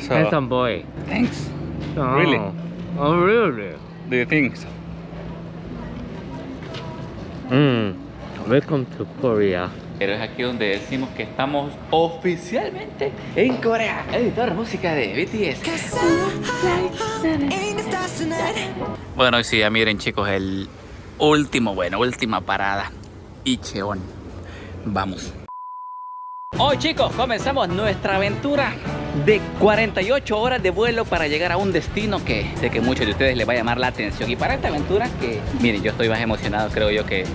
So, Handsome boy. thanks. Oh. Really? Oh, really? Do you think so? Welcome to Korea. Pero es aquí donde decimos que estamos oficialmente en Corea. Editor, música de BTS. Bueno, sí, ya miren chicos, el última parada. Incheon. Vamos. Hoy chicos, comenzamos nuestra aventura de 48 horas de vuelo para llegar a un destino que sé que muchos de ustedes les va a llamar la atención. Y para esta aventura que, miren, yo estoy más emocionado creo yo que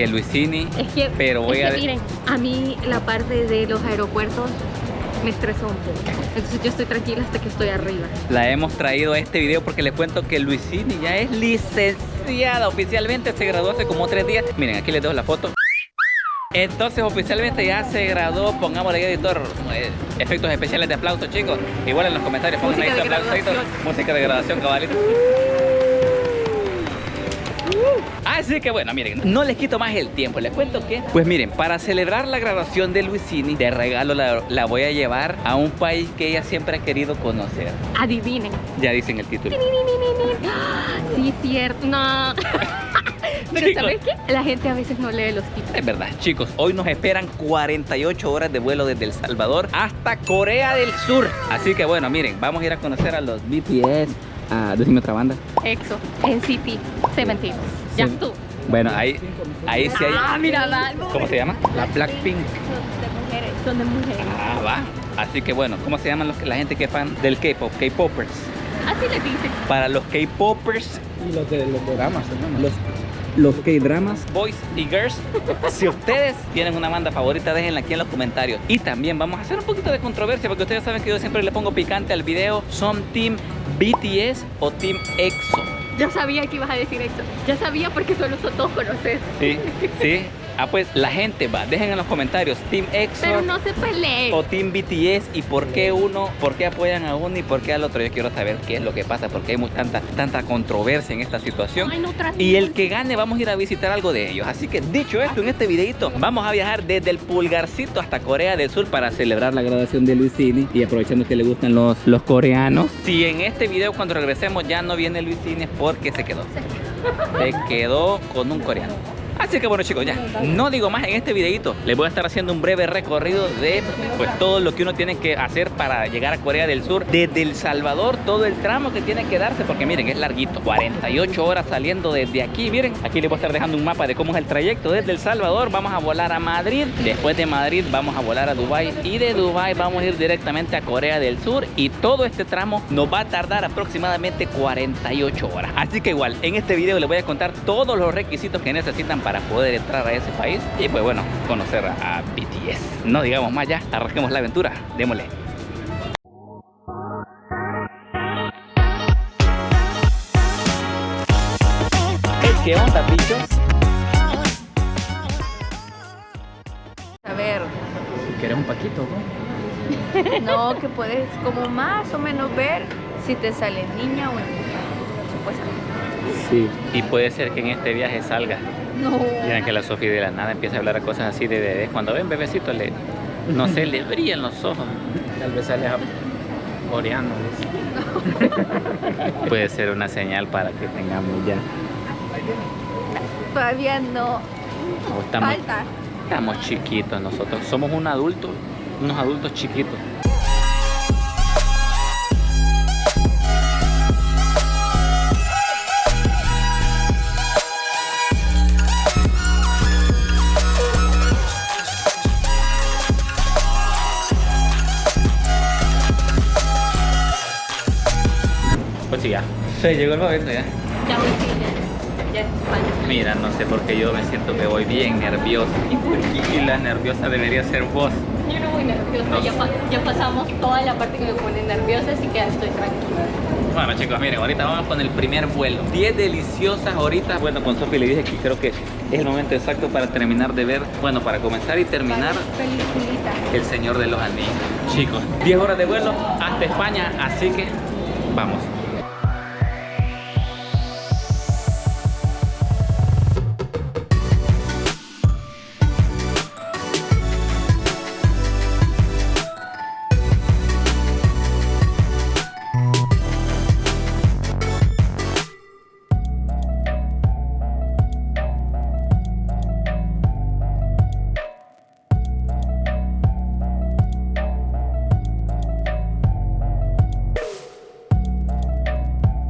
Luisini. Es que, pero voy a... miren, a mí la parte de los aeropuertos me estresó un poco. Entonces yo estoy tranquila hasta que estoy arriba. La hemos traído a este video porque les cuento que Luisini ya es licenciada. Oficialmente se graduó hace como 3 días. Miren, aquí les dejo la foto. Entonces oficialmente ya se graduó. Pongámosle editor efectos especiales de aplauso, chicos. Igual en los comentarios pongan ahí su aplauso. Música de graduación, cabalito. Así que bueno, miren, no les quito más el tiempo. Les cuento que, pues miren, para celebrar la graduación de Luisini, de regalo la voy a llevar a un país que ella siempre ha querido conocer. Adivinen. Ya dicen el título. Sí, cierto. No. Pero Chicos, ¿sabes qué? La gente a veces no lee los títulos. es verdad, chicos, hoy nos esperan 48 horas de vuelo desde El Salvador hasta Corea del Sur. Así que bueno, miren, vamos a ir a conocer a los BTS. Decime otra banda. EXO, NCT, 17. Ya Sí. tú. Bueno, ahí sí hay. Ah, mira, va. ¿Cómo se llama? La Blackpink. Son de mujeres. Ah, va. Así que bueno, ¿cómo se llaman la gente que es fan del K-pop? K-popers. Así le dicen. Para los K-popers, Y los dramas, hermano. los K-dramas, boys y girls, si ustedes tienen una banda favorita, déjenla aquí en los comentarios. Y también vamos a hacer un poquito de controversia, porque ustedes saben que yo siempre le pongo picante al video. ¿Son Team BTS o Team EXO? Yo sabía que ibas a decir eso. Ya sabía porque solo son dos conoces. Sí, sí. Ah, pues la gente va, dejen en los comentarios Team EXO Pero no se peleen. o Team BTS y por qué apoyan a uno y por qué al otro. Yo quiero saber qué es lo que pasa, porque hay tanta controversia en esta situación. Ay, no, Y el que gane vamos a ir a visitar algo de ellos. Así que dicho esto, en este videito vamos a viajar desde el Pulgarcito hasta Corea del Sur para celebrar la graduación de Luisini. Y aprovechando que le gustan los coreanos. Si en este video cuando regresemos ya no viene Luisini es porque se quedó. Se quedó con un coreano. Así que bueno chicos, ya no digo más en este videito. Les voy a estar haciendo un breve recorrido de pues todo lo que uno tiene que hacer para llegar a Corea del Sur desde El Salvador, todo el tramo que tiene que darse, porque miren, es larguito, 48 horas saliendo desde aquí. Miren, aquí les voy a estar dejando un mapa de cómo es el trayecto. Desde El Salvador vamos a volar a Madrid, después de Madrid vamos a volar a Dubái y de Dubái vamos a ir directamente a Corea del Sur, y todo este tramo nos va a tardar aproximadamente 48 horas. Así que igual, en este video les voy a contar todos los requisitos que necesitan para poder entrar a ese país y pues bueno, conocer a BTS. No digamos más, ya arranquemos la aventura, démosle. ¿Qué onda, bichos? A ver, ¿Quieres un paquito, no? no, que puedes como más o menos ver si te sale niña o niña, supuestamente. Sí. Y puede ser que en este viaje salga. No. Miren que la Sofía de la nada empieza a hablar a cosas así de bebés. Cuando ven bebecitos, no sé, le brillan los ojos. Tal vez sale coreano. Puede ser una señal para que tengamos ya. Todavía no. No, estamos chiquitos nosotros. Somos unos adultos chiquitos. Pues sí, ya. Se llegó el momento ya. Ya voy, sí, ya es España. Mira, no sé por qué yo me siento que voy bien nervioso. Y la nerviosa debería ser vos. Yo no voy nerviosa, No. ya pasamos toda la parte que me pone nerviosa, así que ya estoy tranquila. Bueno chicos, miren, ahorita vamos con el primer vuelo. 10 deliciosas horitas. Bueno, con Sofi le dije que creo que es el momento exacto para terminar de ver, bueno, para comenzar y terminar Peliculita. El Señor de los Anillos. Chicos, 10 horas de vuelo hasta España, así que vamos.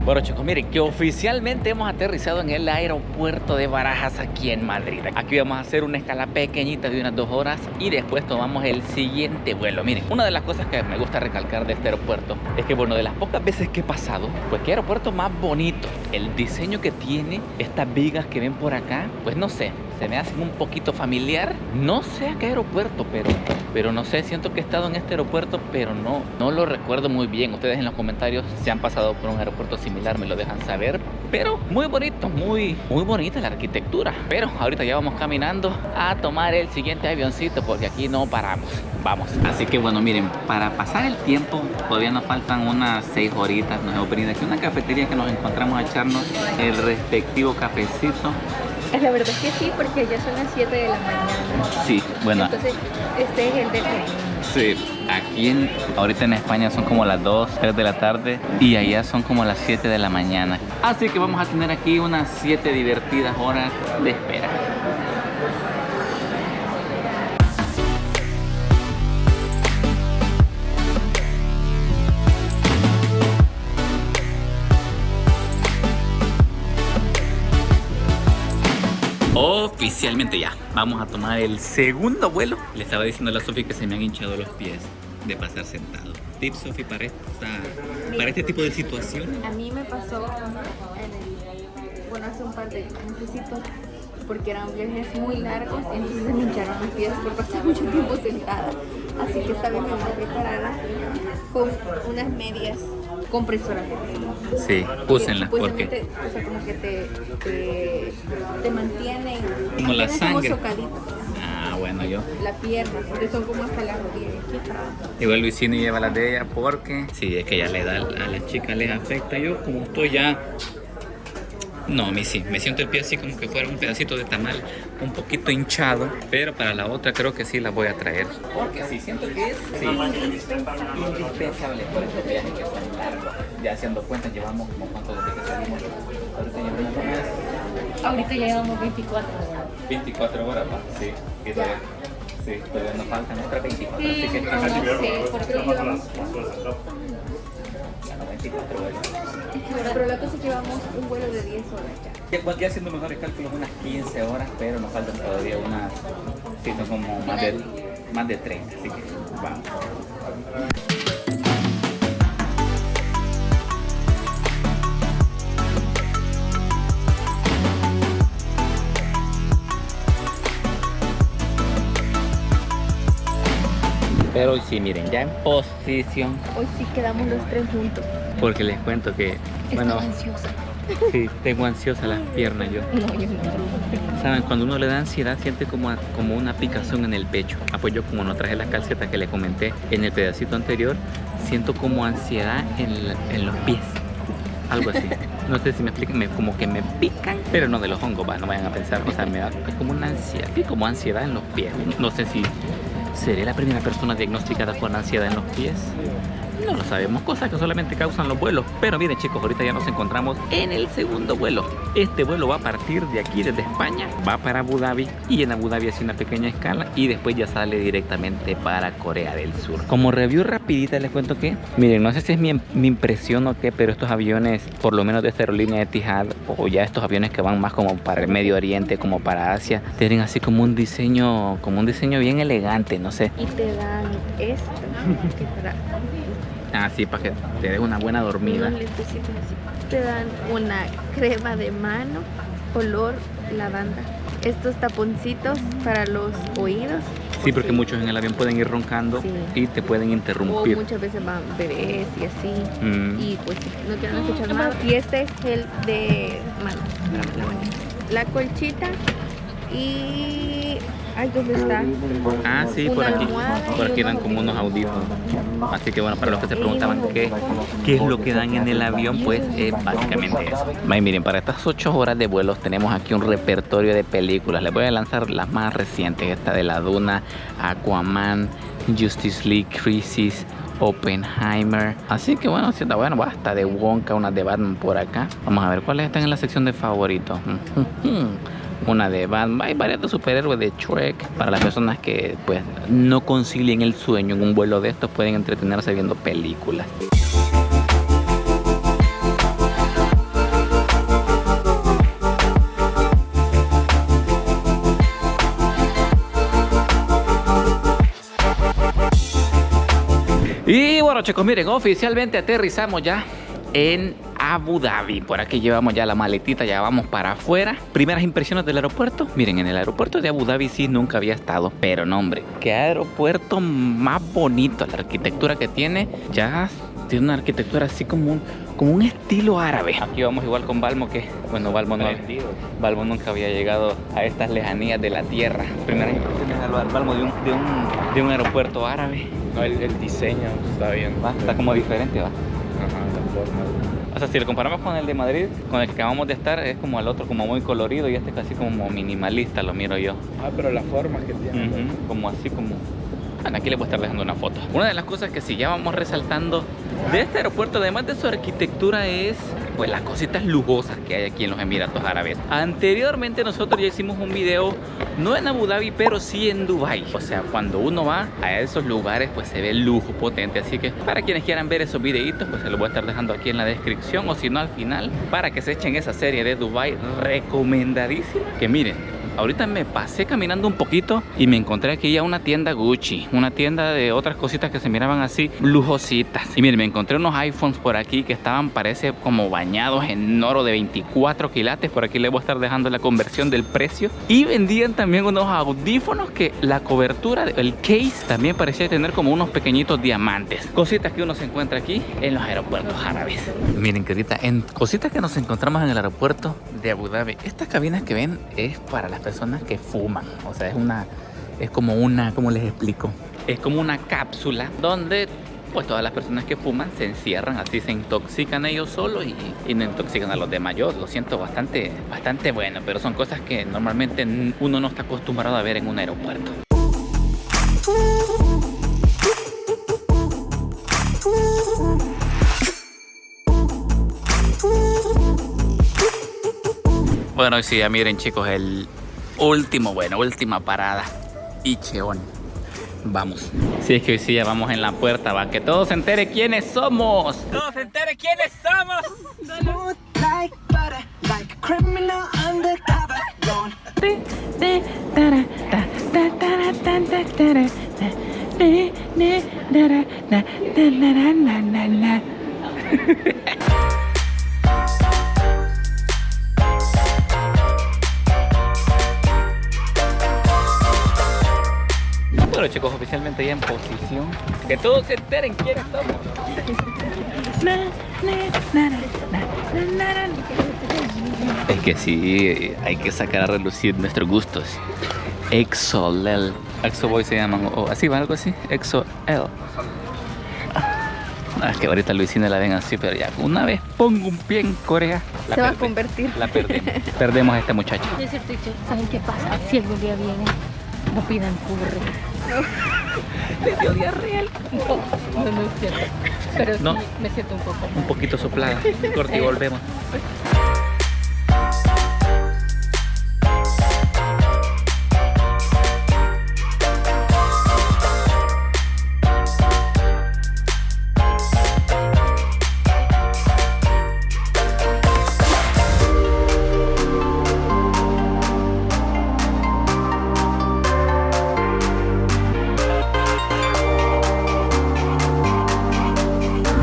Bueno chicos, miren que oficialmente hemos aterrizado en el aeropuerto de Barajas aquí en Madrid. Aquí vamos a hacer una escala pequeñita de unas 2 horas y después tomamos el siguiente vuelo. Miren, una de las cosas que me gusta recalcar de este aeropuerto es que, bueno, de las pocas veces que he pasado, pues qué aeropuerto más bonito. El diseño que tiene, estas vigas que ven por acá, pues no sé, se me hace un poquito familiar. No sé a qué aeropuerto, pero no sé, siento que he estado en este aeropuerto, pero no lo recuerdo muy bien. Ustedes en los comentarios, si han pasado por un aeropuerto similar, me lo dejan saber. Pero muy bonito, muy bonita la arquitectura. Pero ahorita ya vamos caminando a tomar el siguiente avioncito, porque aquí no paramos. Vamos. Así que bueno, miren, para pasar el tiempo, todavía nos faltan unas 6 horitas. Nos hemos venido aquí a una cafetería que nos encontramos a echarnos el respectivo cafecito. La verdad es que sí, porque ya son las 7 de la mañana. Sí, bueno. Entonces, este es el de... Sí, aquí ahorita en España son como las 2, 3 de la tarde y allá son como las 7 de la mañana. Así que vamos a tener aquí unas 7 divertidas horas de espera. Oficialmente ya, vamos a tomar el segundo vuelo. Le estaba diciendo a la Sofi que se me han hinchado los pies de pasar sentado. Tips, Sofi, para este tipo de situación. A mí me pasó hace un par de mesecitos, porque eran viajes muy largos, entonces se me hincharon los pies por pasar mucho tiempo sentada. Así que esta vez me voy a preparar con unas medias compresoras. Sí, úsenlas porque... O sea, como que te mantienen como la sangre. Como socadito. Ah, bueno, yo. La pierna, porque son como hasta la rodilla. Igual Luisino lleva las de ella porque sí, es que ya le da a las chicas les afecta. Yo como estoy ya... No, a mí sí, me siento el pie así como que fuera un pedacito de tamal un poquito hinchado, pero para la otra creo que sí la voy a traer. Porque sí, siento que es indispensable por estos viajes que son largos. Ya haciendo cuentas, llevamos como cuántos desde que salimos. Ahorita ya llevamos 24 horas. 24 horas, ¿va? Sí, y todavía, sí, todavía nos faltan otras 24, así que... No sé, porque llevamos... Ya no, 24 horas. Pero la cosa es que llevamos un vuelo de 10 horas ya. Ya haciendo mejores cálculos, unas 15 horas, pero nos faltan todavía unas, sí, son como más de 30, así que vamos. Pero hoy sí, miren, ya en posición. Hoy sí quedamos los 3 juntos. Porque les cuento que, bueno, Estoy ansiosa. sí, tengo ansiosa las piernas yo. No, yo no. Saben, cuando uno le da ansiedad siente como una picazón en el pecho. Ah, pues yo como no traje las calcetas que les comenté en el pedacito anterior, siento como ansiedad en los pies. Algo así. No sé si me explican, como que me pican, pero no de los hongos, no vayan a pensar. O sea, me da como una ansiedad, sí, como ansiedad en los pies. No sé si seré la primera persona diagnosticada con ansiedad en los pies. No lo sabemos, cosas que solamente causan los vuelos. Pero miren chicos, ahorita ya nos encontramos en el segundo vuelo. Este vuelo va a partir de aquí, desde España, va para Abu Dhabi y en Abu Dhabi hace una pequeña escala y después ya sale directamente para Corea del Sur. Como review rapidita les cuento que, miren, no sé si es mi impresión o qué, pero estos aviones, por lo menos de esta aerolínea Etihad, o ya estos aviones que van más como para el Medio Oriente, como para Asia, tienen así como un diseño bien elegante, no sé. Y te dan esto, que te da Ah, sí, para que te des una buena dormida. unos lentecitos así. Te dan una crema de mano, olor lavanda. Estos taponcitos para los oídos. Sí, porque muchos en el avión pueden ir roncando Sí. y te pueden O interrumpir. muchas veces van bebés y así. Mm. Y pues no quieren escuchar nada. Y este es gel de mano para la mañana. La colchita y... Ay, ¿dónde está? Ah, sí, por Una aquí. almohada y Por aquí dan unos como unos audífonos. Así que bueno, para los que se preguntaban qué es lo que dan en el avión, pues es básicamente eso. Ay, miren, para estas 8 horas de vuelos tenemos aquí un repertorio de películas. Les voy a lanzar las más recientes. Esta de La Duna, Aquaman, Justice League Crisis, Oppenheimer. Así que bueno, si está bueno, basta de Wonka, unas de Batman por acá. Vamos a ver cuáles están en la sección de favoritos. Una de Batman, hay varias de superhéroes, de Shrek. Para las personas que pues no concilien el sueño en un vuelo de estos, pueden entretenerse viendo películas. Bueno chicos, miren, oficialmente aterrizamos ya en Abu Dhabi. Por aquí llevamos ya la maletita, ya vamos para afuera. Primeras impresiones del aeropuerto. Miren, en el aeropuerto de Abu Dhabi sí nunca había estado, pero no hombre, qué aeropuerto más bonito. La arquitectura que tiene, ya tiene una arquitectura así como un estilo árabe. Aquí vamos igual con Balmo, que bueno, Balmo nunca había llegado a estas lejanías de la tierra. Primeras impresiones al Balmo de un aeropuerto árabe. No, el diseño está bien. Está como diferente, va. Ajá, la forma. O sea, si lo comparamos con el de Madrid, con el que acabamos de estar, es como el otro, como muy colorido, y este casi como minimalista, lo miro yo. Ah, pero la forma que tiene. Como así como... Bueno, aquí les voy a estar dejando una foto. Una de las cosas que sí ya vamos resaltando de este aeropuerto, además de su arquitectura, es pues las cositas lujosas que hay aquí en los Emiratos Árabes. Anteriormente nosotros ya hicimos un video, no en Abu Dhabi, pero sí en Dubai. O sea, cuando uno va a esos lugares, pues se ve el lujo potente. Así que para quienes quieran ver esos videitos, pues se los voy a estar dejando aquí en la descripción, o si no al final, para que se echen esa serie de Dubai recomendadísima. Que miren, ahorita me pasé caminando un poquito y me encontré aquí ya una tienda Gucci, una tienda de otras cositas que se miraban así lujositas. Y miren, me encontré unos iPhones por aquí que estaban, parece, como bañados en oro de 24 quilates. Por aquí les voy a estar dejando la conversión del precio. Y vendían también unos audífonos que la cobertura, el case, también parecía tener como unos pequeñitos diamantes. Cositas que uno se encuentra aquí en los aeropuertos árabes. Miren que ahorita, en cositas que nos encontramos en el aeropuerto de Abu Dhabi, estas cabinas que ven es para las personas que fuman. O sea, es como una, ¿cómo les explico? Es como una cápsula donde pues todas las personas que fuman se encierran, así se intoxican ellos solos y no intoxican a los demás. Yo lo siento bastante bueno, pero son cosas que normalmente uno no está acostumbrado a ver en un aeropuerto. Bueno, sí, ya miren chicos, el última parada, Incheon. Vamos. Si es que hoy sí ya vamos en la puerta, va, que todos se enteren quiénes somos. Todos se enteren quiénes somos. Bueno chicos, oficialmente ya en posición. Que todos se enteren quiénes somos. Es que sí, hay que sacar a relucir nuestros gustos. EXO-L. EXO Boy se llaman, o así va, algo así. EXO-L. Es que ahorita Luisina la ven así, pero ya una vez pongo un pie en Corea, se va a convertir. La perdemos. Perdemos a este muchacho. Es cierto, ¿saben qué pasa? Si algún día vienen, no pidan curry. Le dio diarrea. No es cierto. Pero no, sí me siento un poco mal. Un poquito soplada. Corte y volvemos.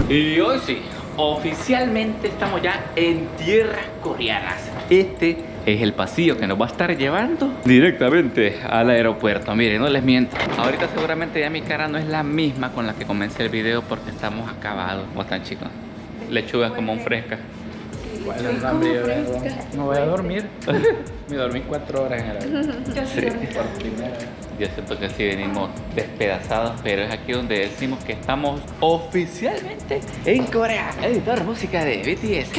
Y hoy sí, oficialmente estamos ya en tierras coreanas. Este es el pasillo que nos va a estar llevando directamente al aeropuerto. Miren, no les miento, ahorita seguramente ya mi cara no es la misma con la que comencé el video porque estamos acabados. ¿Cómo están chicos? Lechugas como un fresca. Bueno, no voy a dormir. Me dormí 4 horas en el avión. Sí. Por primera vez. Yo siento que sí venimos despedazados, pero es aquí donde decimos que estamos oficialmente en Corea. Editor, música de BTS.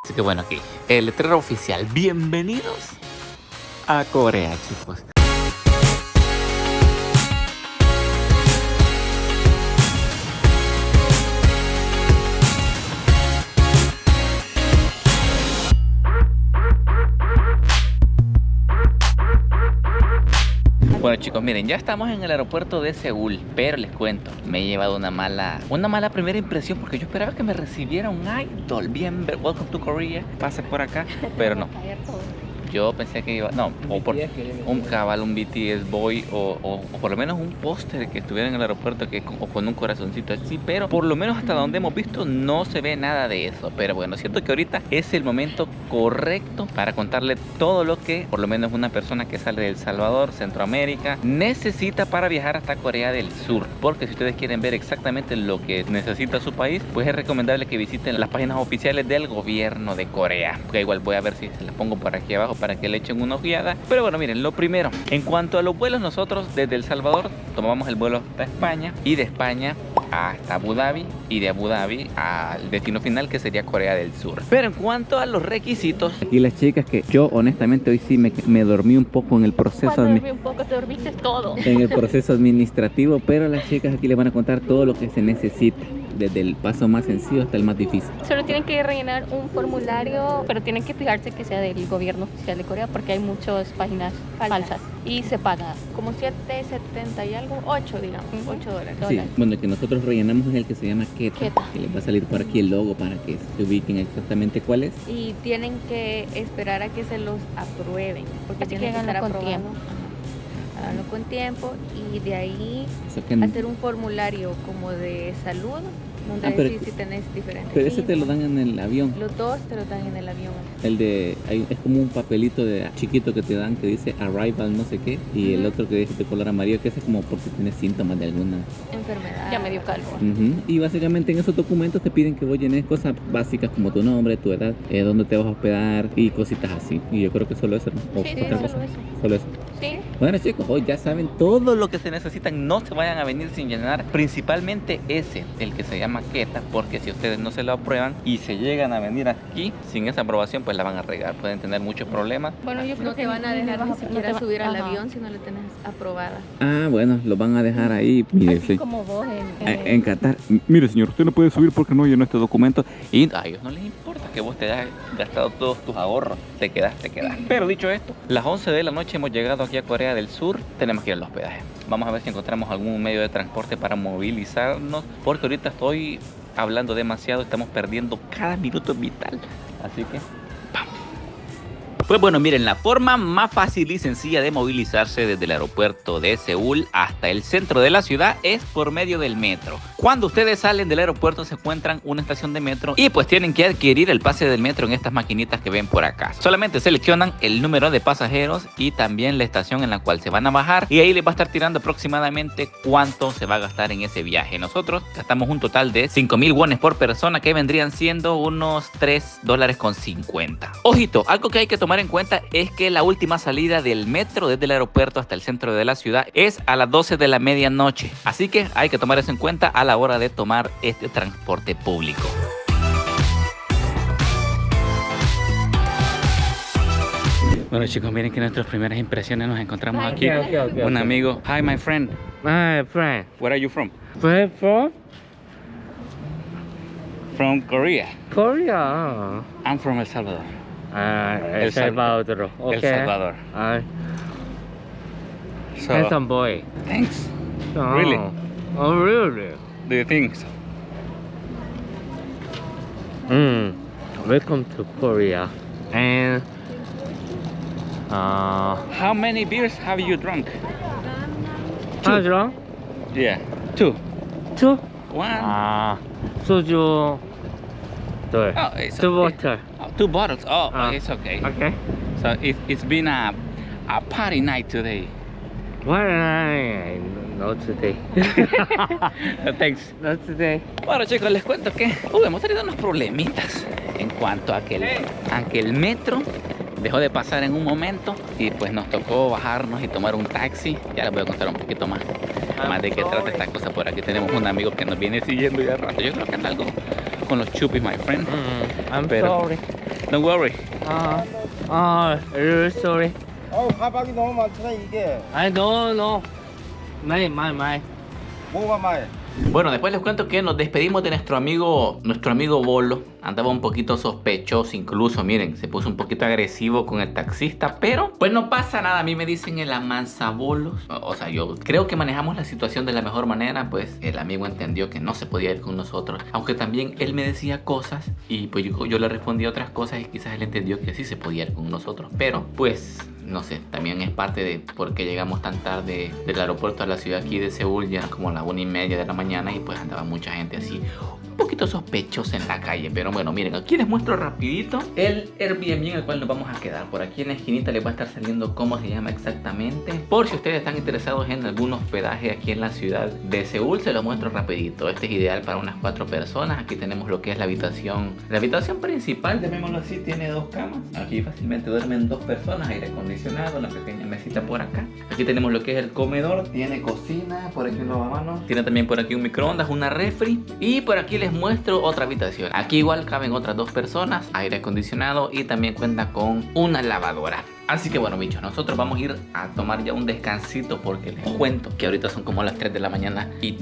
Así que bueno, aquí el letrero oficial. Bienvenidos a Corea, chicos. Bueno chicos, miren, ya estamos en el aeropuerto de Seúl, pero les cuento, me he llevado una mala primera impresión porque yo esperaba que me recibiera un idol. Welcome to Korea, pase por acá, pero no. Yo pensé que iba, no, o por BTS quería un decir. cabal, un BTS Boy o por lo menos un póster que estuviera en el aeropuerto o con un corazoncito así, pero por lo menos hasta donde hemos visto no se ve nada de eso. Pero bueno, siento que ahorita es el momento correcto para contarle todo lo que por lo menos una persona que sale de El Salvador, Centroamérica, necesita para viajar hasta Corea del Sur. Porque si ustedes quieren ver exactamente lo que necesita su país, pues es recomendable que visiten las páginas oficiales del gobierno de Corea. Que igual voy a ver si se las pongo por aquí abajo para que le echen una ojeada. Pero bueno, miren, lo primero, en cuanto a los vuelos, nosotros desde El Salvador tomamos el vuelo hasta España y de España hasta Abu Dhabi y de Abu Dhabi al destino final que sería Corea del Sur. Pero en cuanto a los requisitos, aquí las chicas que yo honestamente hoy sí me dormí un poco en el proceso Cuando dormí un poco, te dormiste todo. en el proceso administrativo, pero las chicas aquí les van a contar todo lo que se necesita, desde el paso más sencillo hasta el más difícil. Solo tienen que rellenar un formulario, pero tienen que fijarse que sea del gobierno oficial de Corea porque hay muchas páginas falsas y se paga como 7.70 y algo, 8 digamos, $8. Sí, bueno, el que nosotros rellenamos es el que se llama Keta, Keta. que les va a salir por aquí el logo para que se ubiquen exactamente cuál es. Y tienen que esperar a que se los aprueben, porque Así que tienen que estar háganlo con aprobado. tiempo. Ajá. Háganlo con tiempo y de ahí O sea que hacer un formulario como de salud, donde Ah, pero- decir si tenés diferentes. pero ese te lo dan en el avión. Los dos te lo dan en el avión. El de, es como un papelito de chiquito que te dan que dice arrival no sé qué, y el Ujú. otro que dice de color amarillo, que ese es como por si tienes síntomas de alguna. Enfermedad. Ya me dio calor. Ujú. Y básicamente en esos documentos te piden que vos llenes cosas básicas como tu nombre, tu edad, dónde te vas a hospedar y cositas así. Y yo creo que solo eso, ¿no? O Sí, otra solo cosa. eso. Solo eso. Sí. Bueno chicos, hoy ya saben todo lo que se necesitan, no se vayan a venir sin llenar, principalmente ese, el que se llama Keta, porque si ustedes no se lo aprueban y se llegan a venir aquí sin esa aprobación, pues la van a regar, pueden tener muchos problemas. Bueno, yo creo No que te van a dejar ni siquiera subir al ajá. avión si no le tenés aprobada. Ah, bueno, lo van a dejar ahí, mire, Así sí. como vos En Qatar. Mire señor, usted no puede subir porque no llenó este documento. Y a ellos no les importa que vos te hayas gastado todos tus ahorros. Te quedas. Pero dicho esto, las 11 de la noche hemos llegado aquí a Corea del Sur. Tenemos que ir al hospedaje. Vamos a ver si encontramos algún medio de transporte para movilizarnos, porque ahorita estoy hablando demasiado, estamos perdiendo cada minuto vital. Así que pues bueno, miren, la forma más fácil y sencilla de movilizarse desde el aeropuerto de Seúl hasta el centro de la ciudad es por medio del metro. Cuando ustedes salen del aeropuerto se encuentran una estación de metro y pues tienen que adquirir el pase del metro en estas maquinitas que ven por acá. Solamente seleccionan el número de pasajeros y también la estación en la cual se van a bajar y ahí les va a estar tirando aproximadamente cuánto se va a gastar en ese viaje. Nosotros gastamos un total de 5.000 wones por persona, que vendrían siendo unos $3.50. Ojito, algo que hay que tomar en cuenta es que la última salida del metro desde el aeropuerto hasta el centro de la ciudad es a las 12 de la medianoche, así que hay que tomar eso en cuenta a la hora de tomar este transporte público. Bueno chicos, miren que nuestras primeras impresiones nos encontramos aquí. Un amigo. Hi my friend. My friend. Where are you from? Where from? From Korea. Korea. I'm from El Salvador. El Salvador. Okay. El Salvador. So, Handsome boy. thanks. Oh. Really? Oh, really? Do you think so? Welcome to Korea. And How many beers have you drunk? how long? Yeah. Two. 2? One. 소주. 둘. Oh, it's Two okay. bottle. Oh, two bottles. Oh, Ah. it's okay. Okay. So it's been a party night today. Why not today? Thanks. Not today. Bueno chicos, les cuento que hemos tenido unos problemitas en cuanto a que el metro dejó de pasar en un momento y pues nos tocó bajarnos y tomar un taxi. Ya les voy a contar un poquito más de qué trata esta cosa. Por aquí tenemos un amigo que nos viene siguiendo ya rato. Yo creo que anda algo con los chupis, my friend. I'm Pero- sorry. Don't worry. Really sorry. 가방이 너무 많잖아 이게. I no. My. 뭐가 많이? Bueno, después les cuento que nos despedimos de nuestro amigo Bolo. Andaba un poquito sospechoso, incluso, miren, se puso un poquito agresivo con el taxista, pero pues no pasa nada. A mí me dicen el amansabolos. O sea, yo creo que manejamos la situación de la mejor manera. Pues el amigo entendió que no se podía ir con nosotros, aunque también él me decía cosas y pues yo le respondí otras cosas y quizás él entendió que sí se podía ir con nosotros, pero pues no sé, también es parte de por qué llegamos tan tarde del aeropuerto a la ciudad aquí de Seúl. Ya eran como las 1:30 de la mañana y pues andaba mucha gente así un poquito sospechosa en la calle. Pero bueno, miren, aquí les muestro rapidito el Airbnb en el cual nos vamos a quedar. Por aquí en la esquinita les va a estar saliendo cómo se llama exactamente, por si ustedes están interesados en algún hospedaje aquí en la ciudad de Seúl. Se lo muestro rapidito. Este es ideal para unas 4 personas. Aquí tenemos lo que es la habitación principal, llamémoslo así. Tiene 2 camas. Aquí fácilmente duermen 2 personas, aire acondicionado, una pequeña mesita por acá. Aquí tenemos lo que es el comedor, tiene cocina, por aquí un lavamanos, tiene también por aquí un microondas, una refri, y por aquí les muestro otra habitación. Aquí igual caben otras 2 personas, aire acondicionado y también cuenta con una lavadora. Así que bueno, bichos, nosotros vamos a ir a tomar ya un descansito porque les cuento que ahorita son como las 3 de la mañana y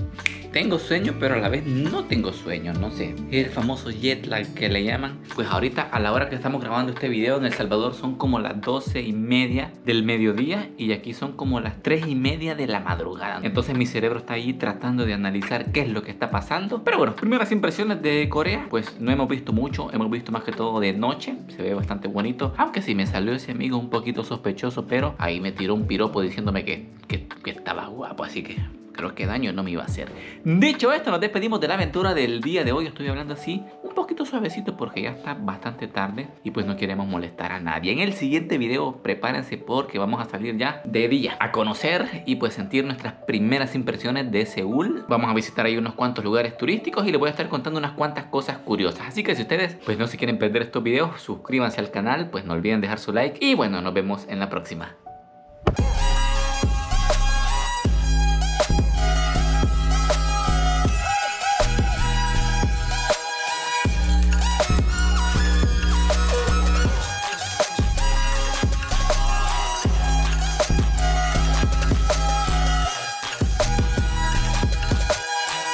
tengo sueño, pero a la vez no tengo sueño, no sé. El famoso jet lag que le llaman. Pues ahorita a la hora que estamos grabando este video en El Salvador son como las 12:30 del mediodía y aquí son como las 3:30 de la madrugada. Entonces mi cerebro está ahí tratando de analizar qué es lo que está pasando. Pero bueno, primeras impresiones de Corea, pues no hemos visto mucho, hemos visto más que todo de noche. Se ve bastante bonito, aunque sí me salió ese amigo un poquito sospechoso, pero ahí me tiró un piropo diciéndome que estaba guapo, así que creo que daño no me iba a hacer. Dicho esto, nos despedimos de la aventura del día de hoy. Estoy hablando así un poquito suavecito porque ya está bastante tarde y pues no queremos molestar a nadie. En el siguiente video prepárense porque vamos a salir ya de día a conocer y pues sentir nuestras primeras impresiones de Seúl. Vamos a visitar ahí unos cuantos lugares turísticos y les voy a estar contando unas cuantas cosas curiosas. Así que si ustedes pues no se quieren perder estos videos, suscríbanse al canal, pues no olviden dejar su like y bueno, nos vemos en la próxima.